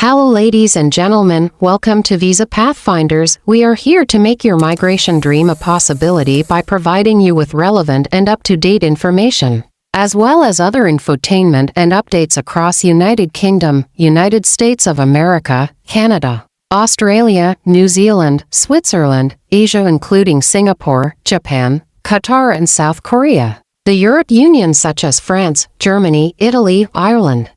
Hello ladies and gentlemen, welcome to Visa Pathfinders. We are here to make your migration dream a possibility by providing you with relevant and up-to-date information, as well as other infotainment and updates across United Kingdom, United States of America, Canada, Australia, New Zealand, Switzerland, Asia including Singapore, Japan, Qatar and South Korea, the Europe Union such as France, Germany, Italy, Ireland,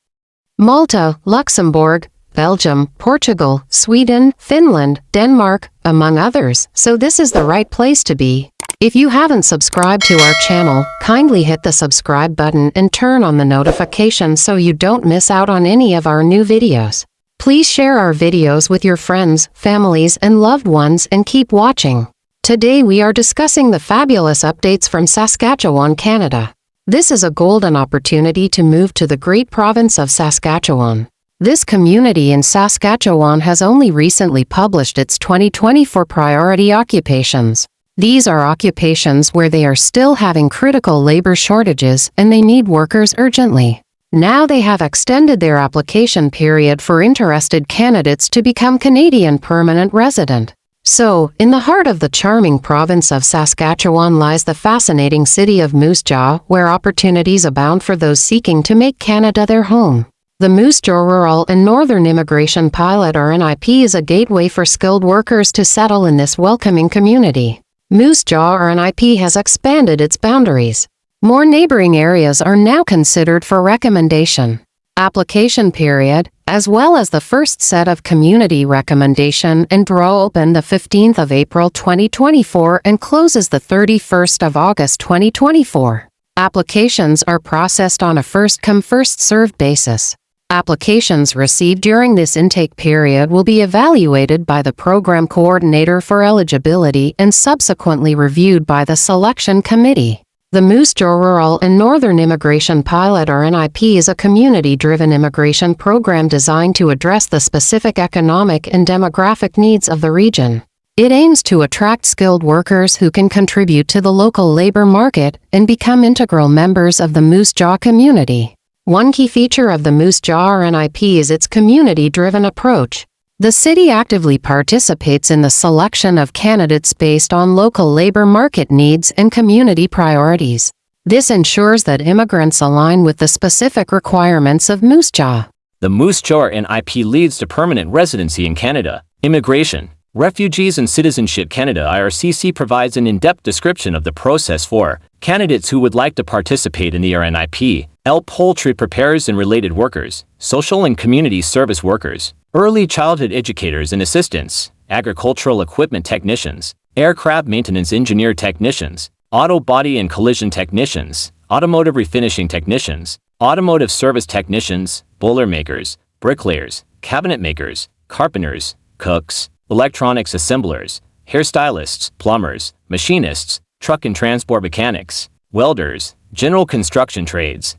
Malta, Luxembourg, Belgium, Portugal, Sweden, Finland, Denmark, among others, so this is the right place to be. If you haven't subscribed to our channel, kindly hit the subscribe button and turn on the notification so you don't miss out on any of our new videos. Please share our videos with your friends, families, and loved ones and keep watching. Today we are discussing the fabulous updates from Saskatchewan, Canada. This is a golden opportunity to move to the great province of Saskatchewan. This community in Saskatchewan has only recently published its 2024 priority occupations. These are occupations where they are still having critical labor shortages and they need workers urgently. Now they have extended their application period for interested candidates to become Canadian permanent resident. So, in the heart of the charming province of Saskatchewan lies the fascinating city of Moose Jaw, where opportunities abound for those seeking to make Canada their home. The Moose Jaw Rural and Northern Immigration Pilot RNIP is a gateway for skilled workers to settle in this welcoming community. Moose Jaw RNIP has expanded its boundaries. More neighboring areas are now considered for recommendation. Application period, as well as the first set of community recommendation and draw open the 15th of April 2024 and closes the 31st of August 2024. Applications are processed on a first-come first-served basis. Applications received during this intake period will be evaluated by the program coordinator for eligibility and subsequently reviewed by the selection committee. The Moose Jaw Rural and Northern Immigration Pilot RNIP is a community-driven immigration program designed to address the specific economic and demographic needs of the region. It aims to attract skilled workers who can contribute to the local labor market and become integral members of the Moose Jaw community. One key feature of the Moose Jaw RNIP is its community-driven approach. The city actively participates in the selection of candidates based on local labor market needs and community priorities. This ensures that immigrants align with the specific requirements of Moose Jaw. The Moose Jaw RNIP leads to permanent residency in Canada. Immigration, Refugees and Citizenship Canada (IRCC) provides an in-depth description of the process for candidates who would like to participate in the RNIP. Poultry preparers and related workers, social and community service workers, early childhood educators and assistants, agricultural equipment technicians, aircraft maintenance engineer technicians, auto body and collision technicians, automotive refinishing technicians, automotive service technicians, boilermakers, bricklayers, cabinet makers, carpenters, cooks, electronics assemblers, hairstylists, plumbers, machinists, truck and transport mechanics, welders, general construction trades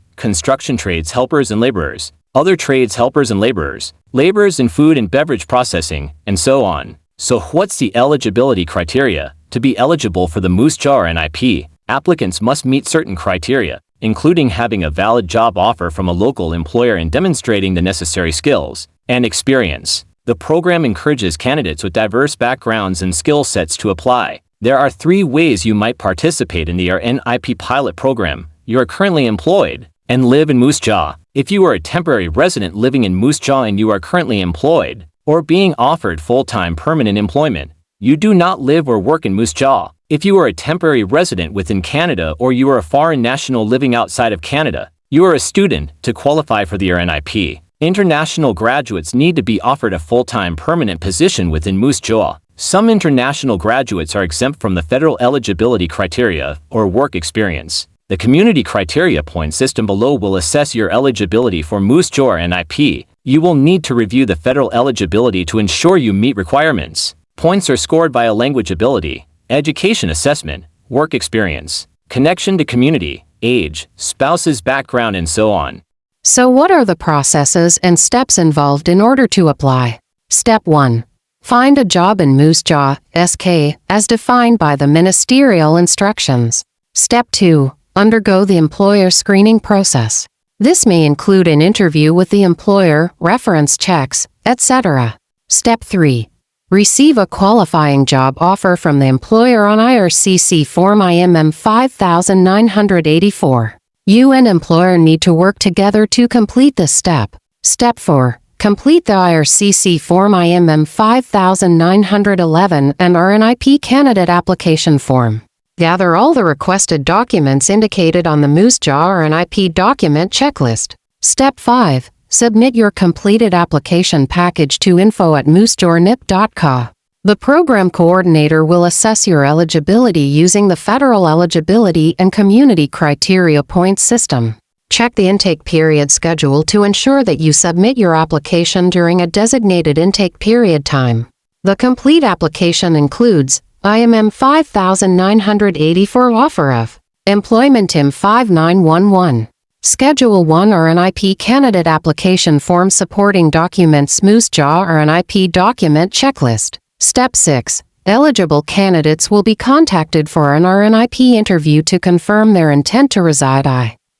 helpers and laborers, other trades helpers and laborers in food and beverage processing, and so on. So what's the eligibility criteria? To be eligible for the Moose Jaw RNIP, applicants must meet certain criteria, including having a valid job offer from a local employer and demonstrating the necessary skills and experience. The program encourages candidates with diverse backgrounds and skill sets to apply. There are 3 ways you might participate in the RNIP pilot program. You are currently employed and live in Moose Jaw. If you are a temporary resident living in Moose Jaw and you are currently employed or being offered full-time permanent employment, you do not live or work in Moose Jaw. If you are a temporary resident within Canada or you are a foreign national living outside of Canada, you are a student. To qualify for the RNIP, international graduates need to be offered a full-time permanent position within Moose Jaw. Some international graduates are exempt from the federal eligibility criteria or work experience. The community criteria point system below will assess your eligibility for Moose Jaw RNIP. You will need to review the federal eligibility to ensure you meet requirements. Points are scored by a language ability, education assessment, work experience, connection to community, age, spouse's background, and so on. So what are the processes and steps involved in order to apply? Step 1. Find a job in Moose Jaw, SK, as defined by the ministerial instructions. Step 2. Undergo the employer screening process. This may include an interview with the employer, reference checks, etc. Step 3. Receive a qualifying job offer from the employer on IRCC Form IMM 5984. You and employer need to work together to complete this step. Step 4. Complete the IRCC Form IMM 5911 and RNIP candidate application form. Gather all the requested documents indicated on the Moose Jaw RNIP document checklist. Step 5. Submit your completed application package to info@moosejawrnip.ca. The program coordinator will assess your eligibility using the Federal Eligibility and Community Criteria Points System. Check the intake period schedule to ensure that you submit your application during a designated intake period time. The complete application includes IMM 5984 offer of employment IM 5911. Schedule 1 RNIP candidate application form supporting documents Moose Jaw RNIP document checklist. Step 6. Eligible candidates will be contacted for an RNIP interview to confirm their intent to reside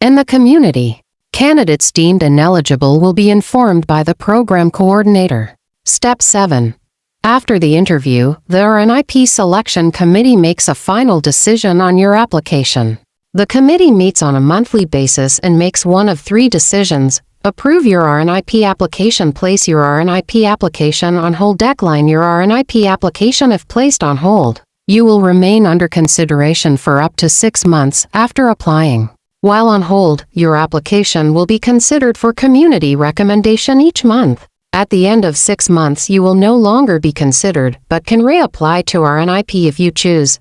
in the community. Candidates deemed ineligible will be informed by the program coordinator. Step 7. After the interview, the RNIP selection committee makes a final decision on your application. The committee meets on a monthly basis and makes one of 3 decisions: approve your RNIP application, place your RNIP application on hold, decline your RNIP application. If placed on hold, you will remain under consideration for up to 6 months after applying. While on hold, your application will be considered for community recommendation each month. At the end of 6 months, you will no longer be considered, but can reapply to RNIP if you choose.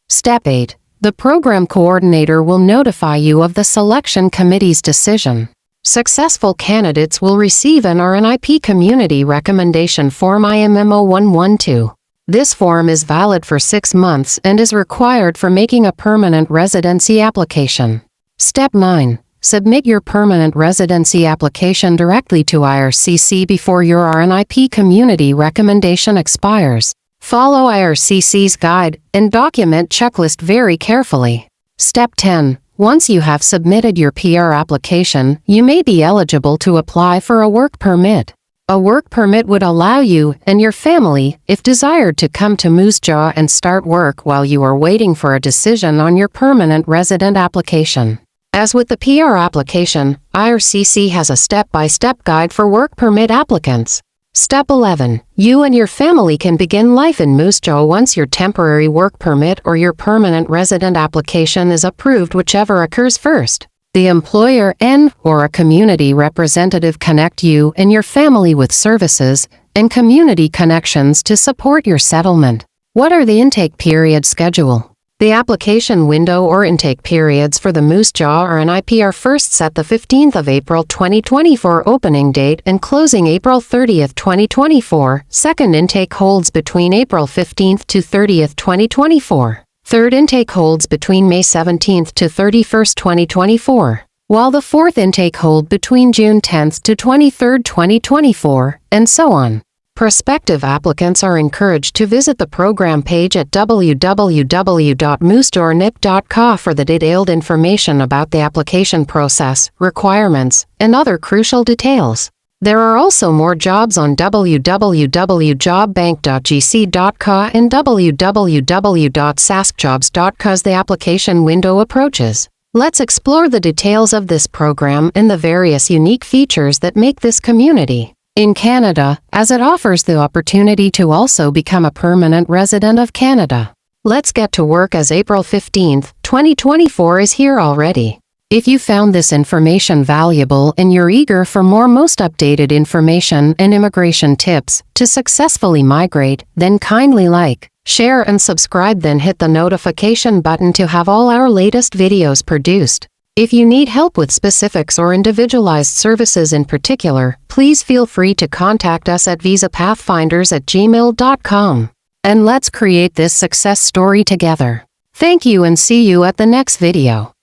Step 8. The program coordinator will notify you of the selection committee's decision. Successful candidates will receive an RNIP Community Recommendation Form IMM 0112. This form is valid for 6 months and is required for making a permanent residency application. Step 9. Submit your permanent residency application directly to IRCC before your RNIP community recommendation expires. Follow IRCC's guide and document checklist very carefully. Step 10. Once you have submitted your PR application, you may be eligible to apply for a work permit. A work permit would allow you and your family, if desired, to come to Moose Jaw and start work while you are waiting for a decision on your permanent resident application. As with the PR application, IRCC has a step-by-step guide for work permit applicants. Step 11. You and your family can begin life in Moose Jaw once your temporary work permit or your permanent resident application is approved, whichever occurs first. The employer and/or a community representative connect you and your family with services and community connections to support your settlement. What are the intake period schedule? The application window or intake periods for the Moose Jaw RNIP are first set the 15th of April 2024 opening date and closing April 30th, 2024. Second intake holds between April 15th to 30th, 2024. Third intake holds between May 17th to 31st, 2024, while the fourth intake holds between June 10th to 23rd, 2024, and so on. Prospective applicants are encouraged to visit the program page at www.moosejawrnip.ca for the detailed information about the application process, requirements, and other crucial details. There are also more jobs on www.jobbank.gc.ca and www.saskjobs.ca as the application window approaches. Let's explore the details of this program and the various unique features that make this community in Canada, as it offers the opportunity to also become a permanent resident of Canada. Let's get to work, as April 15th, 2024 is here already. If you found this information valuable and you're eager for more most updated information and immigration tips to successfully migrate, then kindly like, share and subscribe, then hit the notification button to have all our latest videos produced. If you need help with specifics or individualized services in particular, please feel free to contact us at visapathfinders@gmail.com. And let's create this success story together. Thank you and see you at the next video.